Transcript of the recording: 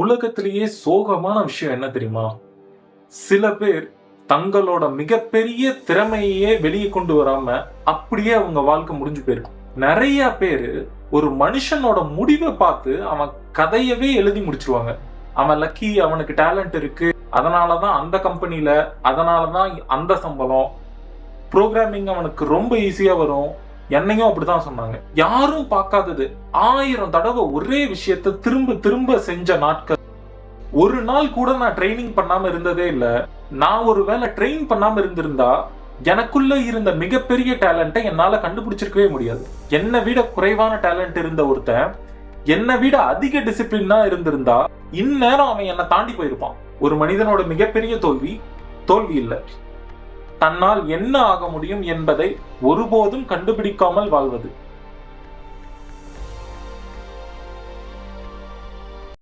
உலகத்திலேயே சோகமான விஷயம் என்ன தெரியுமா? சில பேர் தங்களோட மிகப்பெரிய திறமையே வெளியே கொண்டு வராம அப்படியே அவங்க வாழ்க்கை முடிஞ்சு போயிருக்கும். நிறைய பேரு ஒரு மனுஷனோட முடிவை பார்த்து அவன் கதையவே எழுதி முடிச்சிருவாங்க. அவன் லக்கி, அவனுக்கு டேலண்ட் இருக்கு, அதனாலதான் அந்த கம்பெனில, அதனாலதான் அந்த சம்பளம், ப்ரோக்ராமிங் அவனுக்கு ரொம்ப ஈஸியா வரும். என்னையும் அப்படிதான் சொன்னாங்க. யாரும் பார்க்காதது 1000 தடவை ஒரே விஷயத்த திரும்ப திரும்ப செஞ்ச நாட்கள். ஒரு நாள் கூட நான் ட்ரைனிங் பண்ணாம இருந்ததே இல்ல. நான் ஒருவேளை ட்ரெயின் பண்ணாம இருந்திருந்தா எனக்குள்ள இருந்த மிகப்பெரிய டேலண்ட்டை என்னால கண்டுபிடிச்சிருக்கவே முடியாது. என்னை விட குறைவான டேலண்ட் இருந்த ஒருத்தன் என்னை விட அதிக டிசிப்ளினா இருந்திருந்தா இந்நேரம் அவன் என்னை தாண்டி போயிருப்பான். ஒரு மனிதனோட மிகப்பெரிய தோல்வி இல்லை, தன்னால் என்ன ஆக முடியும் என்பதை ஒருபோதும் கண்டுபிடிக்காமல் வாழ்வது.